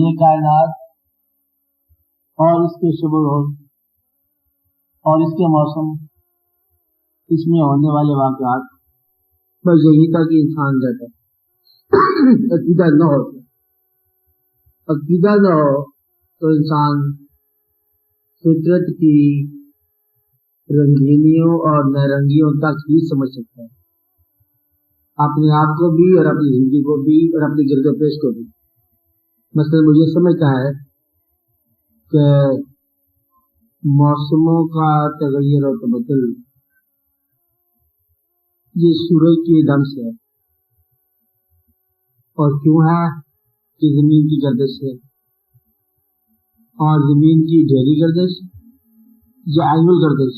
یہ کائنات اور اس کے شب و روز اور اس کے موسم، اس میں ہونے والے واقعات، بس یہی تھا کہ انسان رہتا ہے۔ عقیدہ نہ ہو تو انسان فطرت کی رنگینیوں اور نارنگیوں تک ہی سمجھ سکتا ہے، اپنے آپ کو بھی اور اپنی زندگی کو بھی اور اپنے گرد و پیش کو بھی۔ مثلا مجھے سمجھتا ہے کہ موسموں کا تغیر و تبدل یہ سورج کے دم سے ہے، اور کیوں ہے کہ زمین کی گردش سے، اور زمین کی ڈیلی گردش یا اینول گردش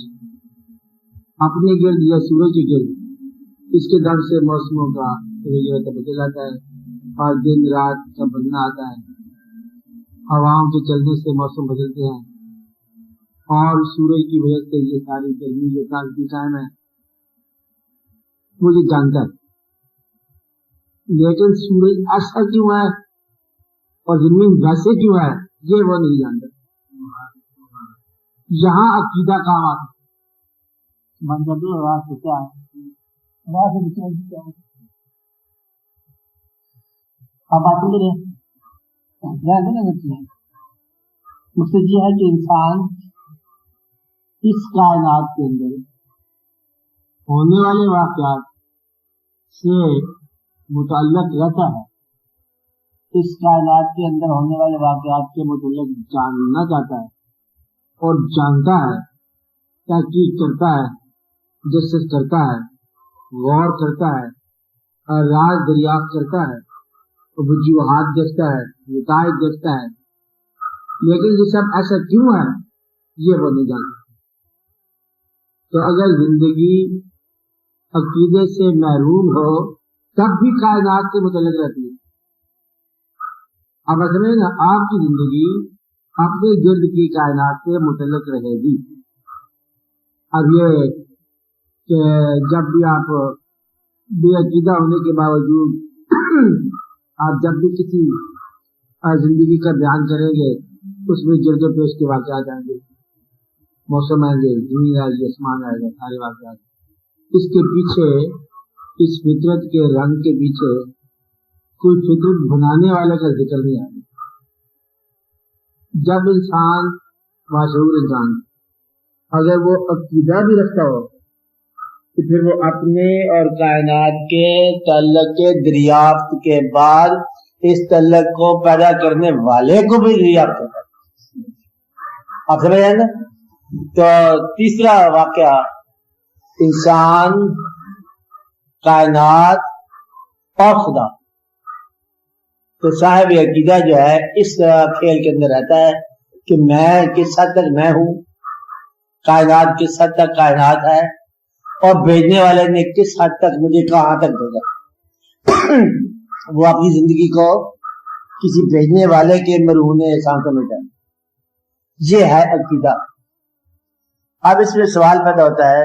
اپنے گرد یا سورج کے گرد، اس کے دم سے موسموں کا تغیر و تبدل آتا ہے، اور دن رات کا بدلنا آتا ہے، ہواؤں کے چلنے سے موسم بدلتے ہیں، اور سورج کی وجہ سے یہ ساری گرمی جو تازگی قائم ہے مجھے جانتا ہے، لیکن سورج ایسا کیوں ہے اور زمین ویسے کیوں ہے یہ وہ نہیں جانتا۔ یہاں عقیدہ کام آتا ہے، مطلب راز سے کیا ہے، راز سے کیا ہے، اب بات میرے مقصد یہ ہے کہ انسان اس کائنات کے اندر ہونے والے واقعات سے متعلق رہتا ہے، اس کائنات کے اندر ہونے والے واقعات کے متعلق جاننا چاہتا ہے اور جانتا ہے، تحقیق کرتا ہے، جسد کرتا ہے، غور کرتا ہے، اور راز دریافت کرتا ہے، وجوہات دیکھتا ہے، نتائج دیکھتا ہے، لیکن یہ سب ایسا کیوں ہے یہ وہ نہیں جانتا۔ تو اگر زندگی عقیدے سے محروم ہو تب بھی کائنات سے متعلق رہتی ہے۔ اب سمجھے نا، آپ کی زندگی اپنے گرد کی کائنات سے متعلق رہے گی۔ اب یہ کہ جب بھی آپ بے عقیدہ ہونے کے باوجود آپ جب بھی کسی زندگی کا بیان کریں گے اس میں گرد و پیش کے واقعات آئیں گے، موسم آئیں گے، زمین آئے گی، آسمان آئے گا، سارے واقعات۔ اس کے پیچھے، اس فطرت کے رنگ کے پیچھے کوئی فطرت بنانے والے کا ذکر نہیں آئے گا۔ جب انسان باشعور انسان اگر وہ عقیدہ بھی رکھتا ہو تو پھر وہ اپنے اور کائنات کے تعلق کے دریافت کے بعد اس تعلق کو پیدا کرنے والے کو بھی دریافت کرتا ہے۔ آپ سمجھ رہے ہیں نا؟ تو تیسرا واقعہ، انسان، کائنات اور خدا۔ تو صاحب عقیدہ جو ہے اس کھیل کے اندر رہتا ہے کہ میں کس حد تک میں ہوں، کائنات کس حد تک کائنات ہے، اور بھیجنے والے نے کس حد تک مجھے کہاں تک بھیجا۔ وہ اپنی زندگی کو کسی بھیجنے والے کے مرہون احسان سمجھتا ہے۔ یہ ہے عقیدہ۔ اب اس میں سوال پیدا ہوتا ہے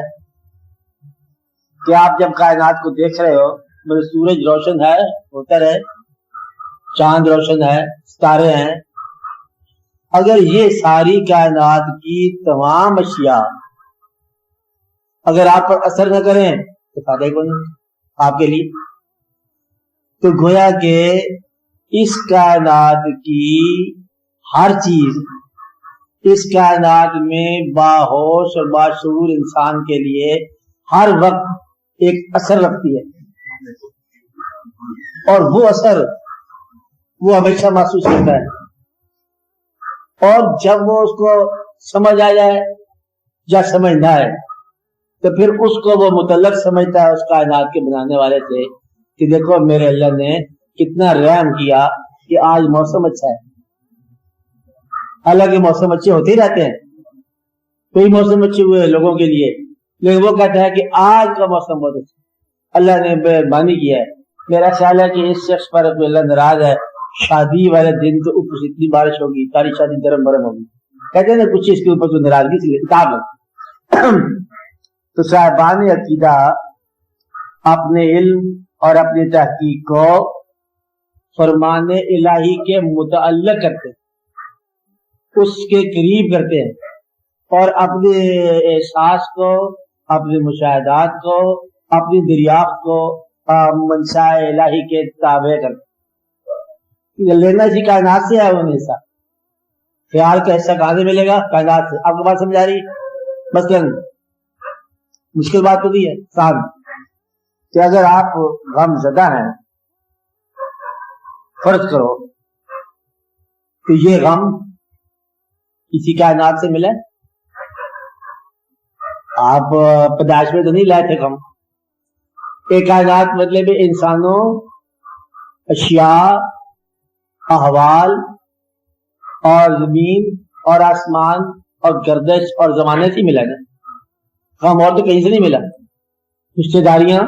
کہ آپ جب کائنات کو دیکھ رہے ہو، میرے سورج روشن ہے، ہوتا رہے، چاند روشن ہے، ستارے ہیں، اگر یہ ساری کائنات کی تمام اشیاء اگر آپ پر اثر نہ کریں تو فائدہ کو نہیں آپ کے لیے، تو گویا کہ اس کائنات کی ہر چیز اس کائنات میں باہوش اور باشعور انسان کے لیے ہر وقت ایک اثر رکھتی ہے، اور وہ اثر وہ ہمیشہ محسوس کرتا ہے، اور جب وہ اس کو سمجھ آ جائے یا سمجھ نہ آئے تو پھر اس کو وہ متعلق سمجھتا ہے اس کائنات کے بنانے والے سے کہ دیکھو میرے اللہ نے کتنا رحم کیا کہ آج موسم اچھا ہے۔ حالانکہ موسم اچھے ہوتے ہی رہتے ہیں، کوئی موسم اچھے ہوئے لوگوں کے لیے، لیکن وہ کہتا ہے کہ آج کا موسم بہت اچھا، اللہ نے مہربانی کیا ہے۔ میرا خیال ہے کہ اس شخص پر اللہ ناراض ہے، شادی والے دن تو اوپر سے اتنی بارش ہوگی، ساری شادی گرم برم ہوگی، کہتے ہیں نا کچھ اس کے اوپر تو ناراضگی سے کتاب ہے۔ تو صاحبان عقیدہ اپنے علم اور اپنی تحقیق کو فرمان الہی کے متعلق کرتے ہیں، اس کے قریب کرتے ہیں، اور اپنے احساس کو، اپنے مشاہدات کو، اپنی دریافت کو منشاء الہی کے تابع کرتے ہیں۔ لینا اسی کائنات سے ہے، انہیں حصہ خیال کا حصہ کہاں سے ملے گا؟ کائنات سے۔ آپ کو بات سمجھا رہی؟ مثلاً مشکل بات تو نہیں ہے، سان کہ اگر آپ غم زدہ ہیں، فرض کرو، تو یہ غم اسی کائنات سے ملے؟ آپ پیدائش میں تو نہیں لائے تھے غم۔ ایک کائنات مطلب انسانوں، اشیاء، احوال اور زمین اور آسمان اور گردش اور زمانے سے ملا نا غم، اور تو کہیں سے نہیں ملا۔ رشتے داریاں،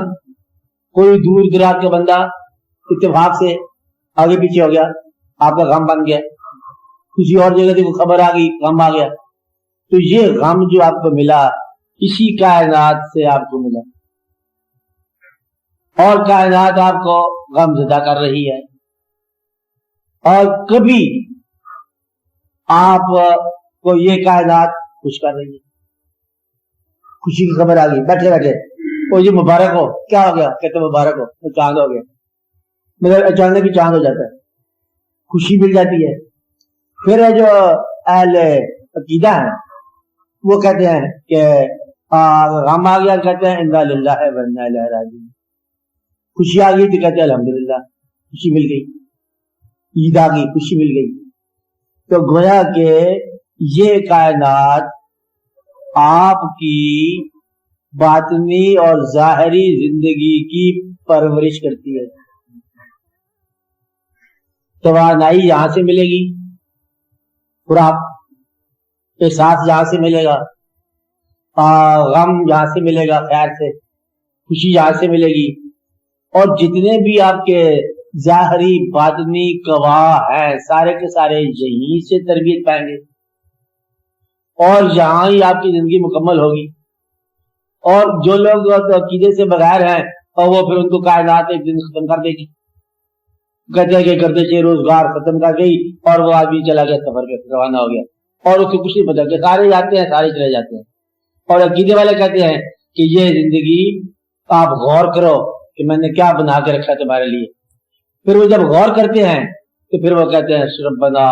کوئی دور دراز کا بندہ اتفاق سے آگے پیچھے ہو گیا، آپ کا غم بن گیا۔ کسی اور جگہ سے کوئی خبر آ گئی، غم آ گیا۔ تو یہ غم جو آپ کو ملا اسی کائنات سے آپ کو ملا، اور کائنات آپ کو غم زدہ کر رہی ہے، اور کبھی آپ کو یہ کائنات خوش کر رہی ہے، خوشی کی خبر آ گئی بیٹھے بیٹھے، وہ جی مبارک ہو، کیا ہو گیا؟ کہتے مبارک ہو، تو چاند ہو گیا، مگر اچانک ہی چاند ہو جاتا ہے، خوشی مل جاتی ہے۔ پھر جو اہل عقیدہ ہیں وہ کہتے ہیں کہ غم آ گیا، کہتے ہیں انا للہ و انا الیہ راجعون، خوشی آ گئی تو کہتے ہیں الحمدللہ، خوشی مل گئی، عید آ گئی، خوشی مل گئی۔ تو گویا کہ یہ کائنات آپ کی باطنی اور ظاہری زندگی کی پرورش کرتی ہے۔ توانائی یہاں سے ملے گی، خوراک، احساس یہاں سے ملے گا، غم یہاں سے ملے گا، خیر سے خوشی یہاں سے ملے گی، اور جتنے بھی آپ کے ظاہری باطنی گواہ ہیں سارے کے سارے یہیں سے تربیت پائیں گے، اور یہاں ہی آپ کی زندگی مکمل ہوگی۔ اور جو لوگ عقیدے سے بغیر ہیں، اور وہ پھر ان کو کائنات ایک دن ختم کر دے گی، کہتے ہیں کہ گردش روزگار ختم کر گئی اور وہ آدمی چلا گیا سفر پہ، روانہ ہو گیا، اور اس کو کچھ نہیں پتا کہ سارے جاتے ہیں، سارے چلے جاتے ہیں۔ اور عقیدے والے کہتے ہیں کہ یہ زندگی آپ غور کرو کہ میں نے کیا بنا کے رکھا تمہارے لیے۔ پھر وہ جب غور کرتے ہیں تو پھر وہ کہتے ہیں ربنا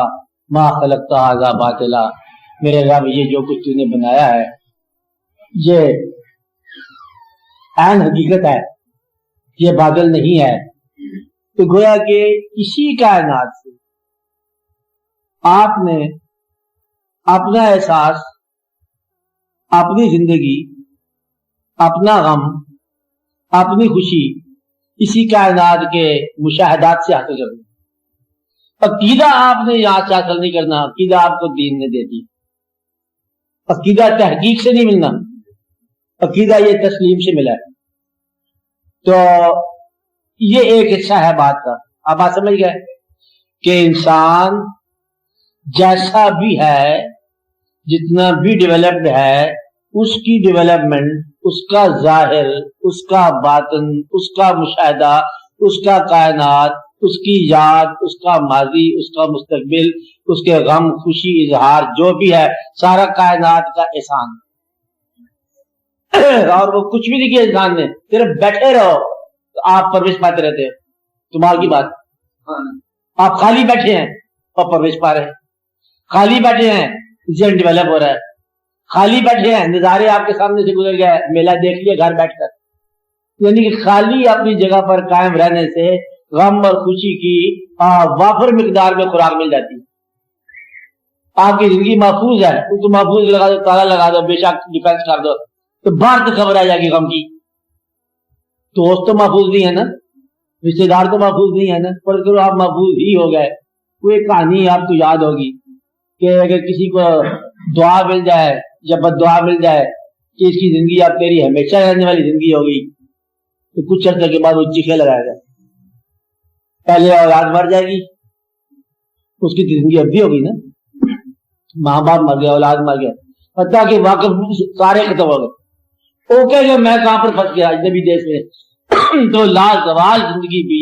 ما خلقت ھذا باطلا، میرے رب یہ جو کچھ تو نے بنایا ہے یہ عین حقیقت ہے، یہ باطل نہیں ہے۔ تو گویا کہ اسی کائنات سے آپ نے اپنا احساس، اپنی زندگی، اپنا غم، اپنی خوشی اسی کائنات کے مشاہدات سے حاصل کرنا۔ عقیدہ آپ نے یہاں سے حاصل نہیں کرنا، عقیدہ آپ کو دین نے دے دی۔ عقیدہ تحقیق سے نہیں ملنا، عقیدہ یہ تسلیم سے ملا ہے۔ تو یہ ایک حصہ ہے بات کا۔ آپ بات سمجھ گئے کہ انسان جیسا بھی ہے، جتنا بھی ڈیولپڈ ہے، اس کی ڈیولپمنٹ، اس کا ظاہر، اس کا باطن، اس کا مشاہدہ، اس کا کائنات، اس کی یاد، اس کا ماضی، اس کا مستقبل، اس کے غم، خوشی، اظہار جو بھی ہے، سارا کائنات کا احسان۔ اور وہ کچھ بھی نہیں کیا انسان نے، صرف بیٹھے رہو تو آپ پرورش پاتے رہتے ہیں۔ کمال کی بات، آپ خالی بیٹھے ہیں اور پرورش پا رہے ہیں، خالی بیٹھے ہیں ذہن ڈیولپ ہو رہا ہے، خالی بیٹھے ہیں نظارے آپ کے سامنے سے گزر گیا ہے، میلہ دیکھ لیا گھر بیٹھ کر۔ یعنی کہ خالی اپنی جگہ پر قائم رہنے سے غم اور خوشی کی وافر مقدار میں خوراک مل جاتی ہے۔ آپ کی زندگی محفوظ ہے، اس کو محفوظ لگا دو، تالا لگا دو، بے شک ڈیفینس کر دو، تو باہر تو خبر آ جائے گی غم کی۔ دوست تو محفوظ نہیں ہے نا، رشتے دار تو محفوظ نہیں ہے نا، پر کرو آپ محفوظ ہی ہو گئے۔ وہ ایک کہانی آپ کو یاد ہوگی کہ اگر کسی کو دعا مل جائے یا بد دعا مل جائے کہ اس کی زندگی اب تیری ہمیشہ رہنے والی زندگی ہوگی، تو کچھ عرصے کے بعد وہ چیخے لگائے گا، پہلے اولاد مر جائے گی، اس کی زندگی اب بھی ہوگی نا، ماں باپ مر گیا، اولاد مر گیا، حتیٰ کہ واقف سارے ختم ہو گئے۔ وہ کہے گا میں کہاں پر پھنس گیا اجنبی دیش میں، تو لازوال زندگی بھی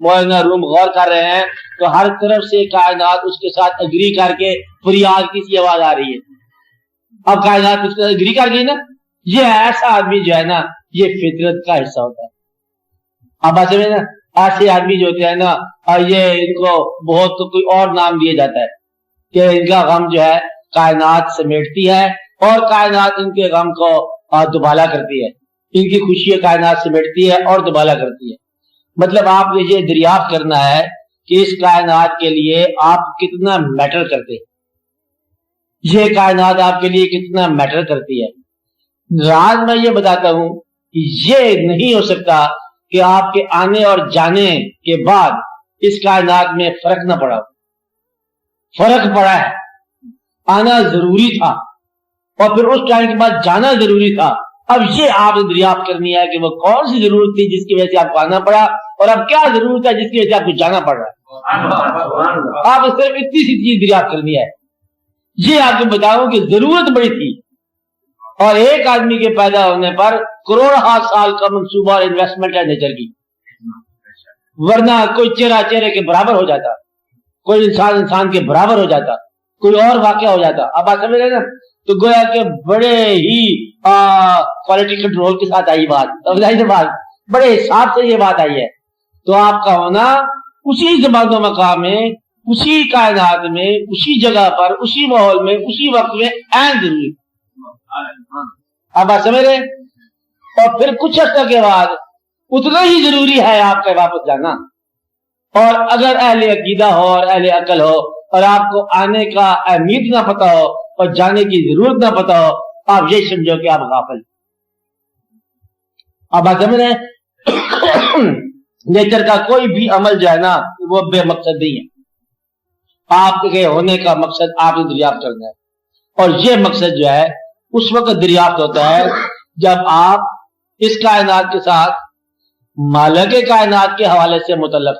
مولانا روم غور کر رہے ہیں تو ہر طرف سے کائنات اس کے ساتھ اگری کر کے فریاد کی سی آواز آ رہی ہے. اب کائنات اس کے ساتھ اگری کر گئی نا. یہ ایسا آدمی جو ہے نا یہ فطرت کا حصہ ہوتا ہے. اب ایسے میں نا ایسے آدمی جو ہوتے ہیں نا یہ ان کو بہت کوئی اور نام دیا جاتا ہے کہ ان کا غم جو ہے کائنات سمیٹتی ہے اور کائنات ان کے غم کو دوبالا کرتی ہے. ان کی خوشی کائنات سمیٹتی ہے اور دوبالا کرتی ہے. مطلب آپ نے یہ دریافت کرنا ہے کہ اس کائنات کے لیے آپ کتنا میٹر کرتے ہیں. یہ کائنات آپ کے لیے کتنا میٹر کرتی ہے. آج میں یہ بتاتا ہوں کہ یہ نہیں ہو سکتا کہ آپ کے آنے اور جانے کے بعد اس کائنات میں فرق نہ پڑا. فرق پڑا ہے. آنا ضروری تھا اور پھر اس ٹائم کے بعد جانا ضروری تھا. اب یہ آپ نے دریافت کرنی ہے کہ وہ کون سی ضرورت تھی جس کی وجہ سے آپ کو آنا پڑا اور اب کیا ضرورت ہے جس کی وجہ سے آپ کو جانا پڑ رہا ہے. آپ صرف اتنی سی چیز دریافت کرنی ہے. یہ آپ کو بتاؤں کہ ضرورت بڑی تھی اور ایک آدمی کے پیدا ہونے پر کروڑ سال کا منصوبہ اور انویسٹمنٹ ہے نیچر کی. ورنہ کوئی چہرہ چہرے کے برابر ہو جاتا, کوئی انسان انسان کے برابر ہو جاتا, کوئی اور واقعہ ہو جاتا. اب آپ سمجھ رہے نا تو گویا کہ بڑے ہی کوالٹی کنٹرول کے ساتھ آئی بات, بڑے حساب سے یہ بات آئی ہے. تو آپ کا ہونا اسی زمان و مقام میں, اسی کائنات میں, اسی جگہ پر, اسی ماحول میں, اسی وقت میں عین ضروری. اب آپ سمجھ رہے. اور پھر کچھ عرصے کے بعد اتنا ہی ضروری ہے آپ کا واپس جانا. اور اگر اہل عقیدہ ہو اور اہل عقل ہو اور آپ کو آنے کا اہمیت نہ پتا ہو اور جانے کی ضرورت نہ پتا ہو, آپ یہ سمجھو کہ آپ غافل. اب آپ سمجھ رہے نیچر کا کوئی بھی عمل جو ہے نا وہ بے مقصد نہیں ہے. آپ کے ہونے کا مقصد آپ نے دریافت کرنا ہے اور یہ مقصد جو ہے اس وقت دریافت ہوتا ہے جب آپ اس کائنات کے ساتھ مالک کائنات کے حوالے سے متعلق.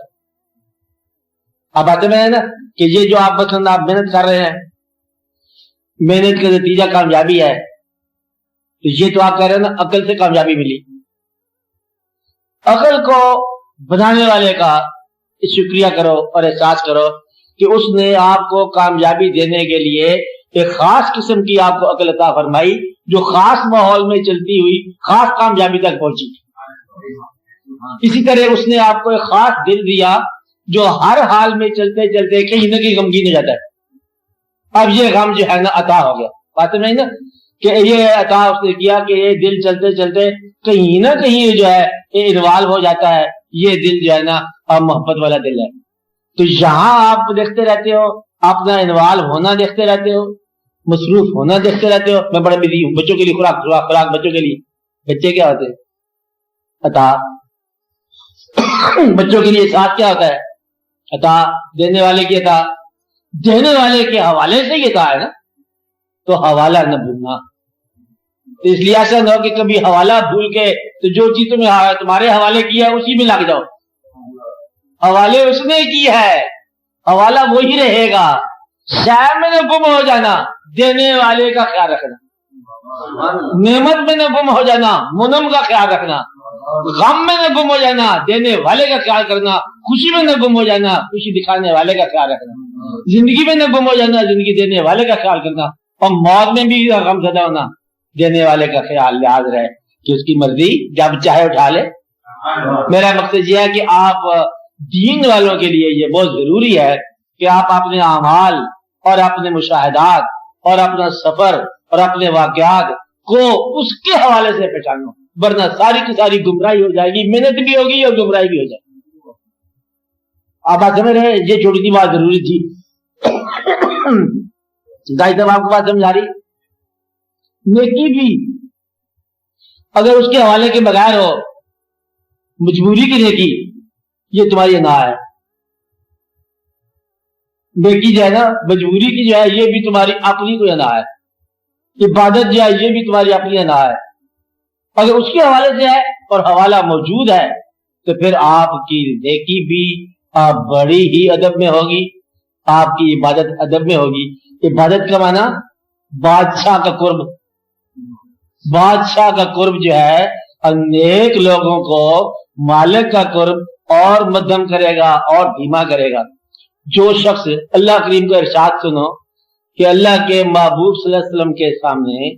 اب آتے میں نا کہ یہ جو آپ مثلا آپ محنت کر رہے ہیں, محنت کا نتیجہ کامیابی ہے, تو یہ تو آپ کہہ رہے ہیں نا عقل سے کامیابی ملی. عقل کو بنانے والے کا شکریہ کرو اور احساس کرو کہ اس نے آپ کو کامیابی دینے کے لیے ایک خاص قسم کی آپ کو عقل عطا فرمائی جو خاص ماحول میں چلتی ہوئی خاص کامیابی تک پہنچی. اسی طرح اس نے آپ کو ایک خاص دل دیا جو ہر حال میں چلتے چلتے کہیں نہ کہیں غمگین ہو جاتا ہے. اب یہ غم جو ہے نا عطا ہو گیا. بات نہیں نا کہ یہ عطا اس نے کیا کہ یہ دل چلتے چلتے کہیں نہ کہیں جو ہے یہ انوالو ہو جاتا ہے. یہ دل جو ہے نا محبت والا دل ہے. تو یہاں آپ دیکھتے رہتے ہو, اپنا انوالو ہونا دیکھتے رہتے ہو, مصروف ہونا دیکھتے رہتے ہو. میں بڑا بزی ہوں بچوں کے لیے, خوراک بچوں کے لیے. بچے کیا ہوتے ہیں؟ عطا. بچوں کے لیے ساتھ کیا ہوتا ہے؟ عطا. دینے والے کی عطا. دینے والے کے حوالے سے یہ عطا ہے نا, تو حوالہ نہ بھولنا. تو اس لیے ایسا نہ ہو کہ کبھی حوالہ بھول کے تو جو چیز تمہارے حوالے کیا ہے اسی میں لگ جاؤ. حوالے اس نے کی ہے, حوالہ وہی رہے گا. شاید میں نے گم ہو جانا, دینے والے کا خیال رکھنا. نعمت میں نہ گم ہو جانا, منم کا خیال رکھنا. غم میں نہ گم ہو جانا, دینے والے کا خیال کرنا. خوشی میں نہ گم ہو جانا, خوشی دکھانے والے کا خیال رکھنا. زندگی میں نہ گم ہو جانا, زندگی دینے والے کا خیال کرنا. اور موت میں بھی غم زدہ ہونا, دینے والے کا خیال یاد رہے کہ اس کی مرضی جب چاہے اٹھا لے. میرا مقصد یہ ہے کہ آپ دین والوں کے لیے یہ بہت ضروری ہے کہ آپ اپنے اعمال اور اپنے مشاہدات اور اپنا سفر اور اپنے واقعات کو اس کے حوالے سے پہچانو, ورنہ ساری کی ساری گمراہی ہو جائے گی. محنت بھی ہوگی اور گمراہی بھی ہو جائے گی. آپ سمجھ رہے ہیں یہ چھوٹی سی بات ضروری تھی. گائی صاحب آپ کو بات سمجھا رہی. نیکی بھی اگر اس کے حوالے کے بغیر ہو, مجبوری کی نیکی, یہ تمہاری انا ہے. نیکی جو ہے نا مجبوری کی جو ہے یہ بھی تمہاری اپنی کوئی انا ہے. عبادت جو ہے یہ بھی تمہاری اپنی انا ہے. اگر اس کے حوالے سے ہے اور حوالہ موجود ہے تو پھر آپ کی نیکی بھی بڑی ہی ادب میں ہوگی, آپ کی عبادت ادب میں ہوگی. عبادت کا معنی بادشاہ کا قرب. بادشاہ کا قرب جو ہے نیک لوگوں کو مالک کا قرب اور مدھم کرے گا اور دھیما کرے گا۔ جو شخص اللہ کریم کا ارشاد سنو کہ اللہ کے محبوب صلی اللہ علیہ وسلم کے سامنے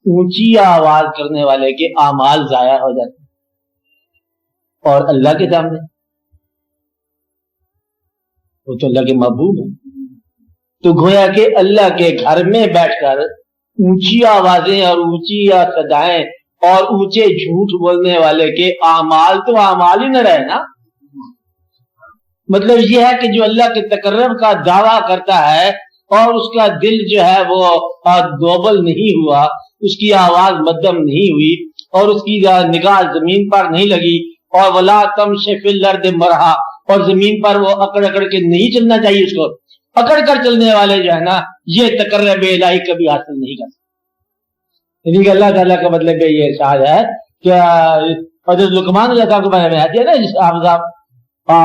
اونچی آواز کرنے والے کے اعمال ضائع ہو جاتے ہیں، اور اللہ کے سامنے وہ تو اللہ کے محبوب ہیں، تو گویا کہ اللہ کے گھر میں بیٹھ کر اونچی آوازیں اور اونچی صدائیں اور اونچے جھوٹ بولنے والے کے اعمال تو اعمال ہی نہ رہے نا۔ مطلب یہ ہے کہ جو اللہ کے تقرب کا دعویٰ کرتا ہے اور اس کا دل جو ہے وہ دوبل نہیں ہوا، اس کی آواز مدھم نہیں ہوئی اور اس کی نگاہ زمین پر نہیں لگی، اور ولا تمشی فی الارض مرحا، اور زمین پر وہ اکڑ اکڑ کے نہیں چلنا چاہیے، اس کو اکڑ کر چلنے والے جو ہے نا یہ تقرب الہی کبھی حاصل نہیں کر سکتے۔ یعنی کہ اللہ تعالیٰ کا مطلب یہ ارشاد ہے کہ حضرت لقمان علیہ السلام کے بارے میں آتی ہے نا آپ صاحب،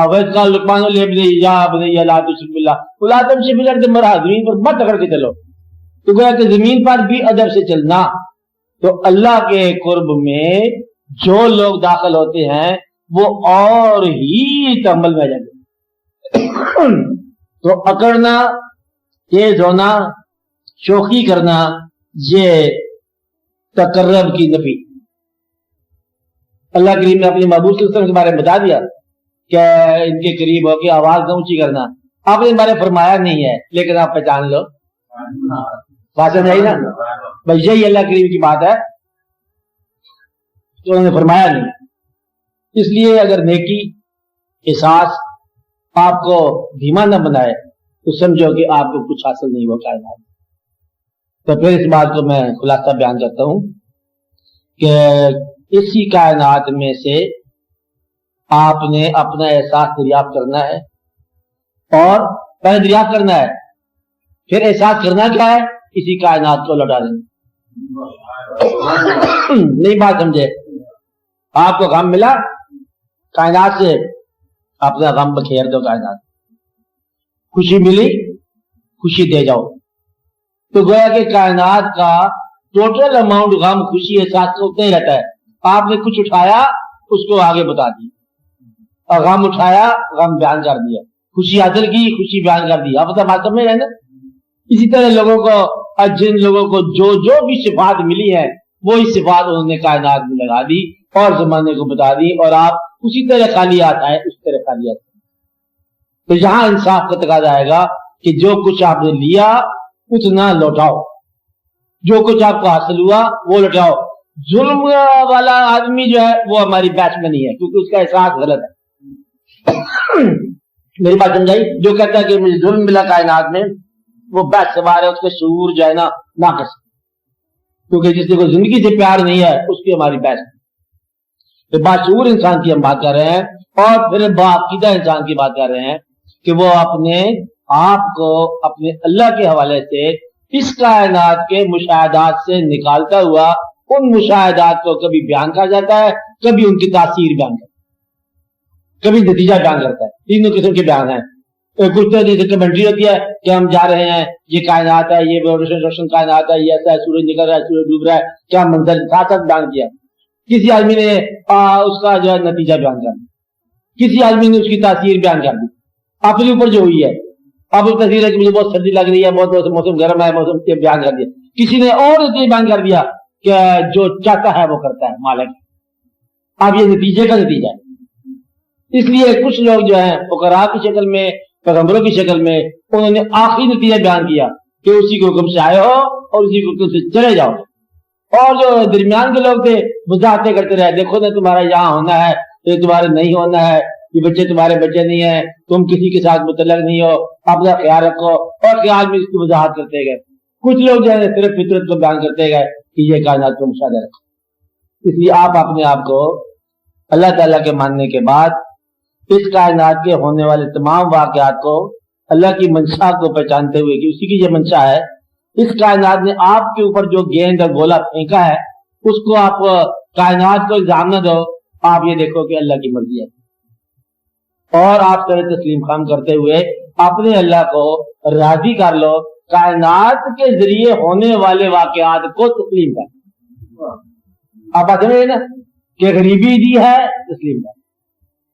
وَإِذْ قَالَ لُقْمَانُ لِابْنِهِ يَا بُنَيَّ لَا تُشْرِكْ بِاللَّهِ وَلَا تَمْشِ فِي الْأَرْضِ مَرْحًا، زمین پر مت اکڑ کے چلو۔ تو گویا کہ زمین پر بھی ادب سے چلنا۔ تو اللہ کے قرب میں جو لوگ داخل ہوتے ہیں وہ اور ہی تمل میں جاتے ہیں۔ تو اکڑنا، تیز ہونا، شوخی کرنا، یہ تقرب کی نفی۔ اللہ کریم نے اپنے محبوب صلی اللہ علیہ وسلم کے بارے میں بتا دیا کہ ان کے قریب ہو کے آواز نہ اونچی کرنا۔ آپ نے بارے فرمایا نہیں ہے، لیکن آپ پہچان لو، بات سمجھ آئی نا؟ بھائی یہی اللہ کریم کی بات ہے، تو انہوں نے فرمایا نہیں۔ اس لیے اگر نیکی احساس آپ کو دھیما نہ بنائے تو سمجھو کہ آپ کو کچھ حاصل نہیں ہوا کائنات۔ تو پھر اس بات کو میں خلاصہ بیان کرتا ہوں کہ اسی کائنات میں سے آپ نے اپنا احساس دریافت کرنا ہے، اور پہلے دریافت کرنا ہے، پھر احساس کرنا کیا ہے؟ اسی کائنات کو لوٹا دینا۔ نہیں بات سمجھے؟ آپ کو غم ملا کائنات سے، اپنا غم بکھیر دو کائنات، خوشی ملی خوشی دے جاؤ۔ تو گویا کہ کائنات کا ٹوٹل اماؤنٹ غم خوشی احساس اتنا ہی رہتا ہے۔ آپ نے کچھ اٹھایا اس کو آگے بتا دی، اور غم اٹھایا غم بیان کر دیا، خوشی حاصل کی خوشی بیان کر دی۔ آپ بات سمجھ رہے ہیں نا؟ اسی طرح لوگوں کو، جن لوگوں کو جو بھی صفات ملی ہے وہی صفات انہوں نے کائنات میں لگا دی اور زمانے کو بتا دی، اور آپ اسی طرح خالیات آئے اس طرح خالیات۔ تو یہاں انصاف کا تقاضا آئے گا کہ جو کچھ آپ نے لیا اتنا لوٹاؤ، جو کچھ آپ کو حاصل ہوا وہ لوٹاؤ۔ ظلم والا آدمی جو ہے وہ ہماری بحث میں نہیں ہے، کیونکہ اس کا احساس غلط ہے۔ میری بات سمجھائی؟ جو کہتا ہے کہ مجھے ظلم ملا کائنات میں، وہ بحث سوار ہے، اس کے شعور جو ہے نا ناقص، کیونکہ جس سے کوئی زندگی سے پیار نہیں ہے اس کی ہماری بحث ہے۔ باشعور انسان کی ہم بات کر رہے ہیں، اور پھر باعقیدہ انسان کی بات کر رہے ہیں کہ وہ اپنے آپ کو اپنے اللہ کے حوالے سے اس کائنات کے مشاہدات سے نکالتا ہوا ان مشاہدات کو کبھی بیان کر جاتا ہے، کبھی ان کی تاثیر بیان کرتا ہے، کبھی نتیجہ بیان کرتا ہے۔ تینوں قسم کے بیان ہیں۔ کچھ تو جیسے کمنٹری ہوتی ہے کہ ہم جا رہے ہیں، یہ کائنات ہے، یہ روشن کائنات ہے، یہ ایسا ہے، سورج نکل رہا ہے، سورج ڈوب رہا ہے، کیا منظر ساتھ ساتھ بیان کیا۔ کسی آدمی نے اس کا جو ہے نتیجہ بیان کر دیا، کسی آدمی نے اس کی تاثیر بیان کر دی، اپنے اوپر جو ہوئی ہے۔ اب اس تصویر ہے کہ مجھے بہت سردی لگ رہی ہے، بہت موسم گرم ہے، موسم کے بیان کر دیا۔ کسی نے اور یہ بیان کر دیا کہ جو چاہتا ہے وہ کرتا ہے مالک۔ اب یہ نتیجے کا نتیجہ ہے۔ اس لیے کچھ لوگ جو ہیں فقراء کی شکل میں، پیغمبروں کی شکل میں، انہوں نے آخری نتیجہ بیان کیا کہ اسی کے حکم سے آئے ہو اور اسی کے حکم سے چلے جاؤ۔ اور جو درمیان کے لوگ تھے وضاحتیں کرتے رہے، دیکھو نا تمہارا یہاں ہونا ہے، یہ تمہارے نہیں ہونا ہے، یہ بچے تمہارے بچے نہیں ہیں، تم کسی کے ساتھ متعلق نہیں ہو، اپنا خیال رکھو، اور خیال میں اس کی وضاحت کرتے گئے۔ کچھ لوگ جو ہے صرف فطرت کو بیان کرتے گئے کہ یہ کائنات کا مشاہدہ ہے۔ اس لیے آپ اپنے آپ کو اللہ تعالیٰ کے ماننے کے بعد اس کائنات کے ہونے والے تمام واقعات کو اللہ کی منشا کو پہچانتے ہوئے کہ اسی کی یہ منشا ہے، اس کائنات نے آپ کے اوپر جو گیند اور گولا پھینکا ہے اس کو آپ کائنات کو الزام نہ دو، آپ یہ دیکھو کہ اللہ کی مرضی ہے، اور آپ سر تسلیم خام کرتے ہوئے اپنے اللہ کو راضی کر لو، کائنات کے ذریعے ہونے والے واقعات کو تسلیم کر۔ آپ بات سمجھ نا کہ غریبی دی ہے تسلیم کر،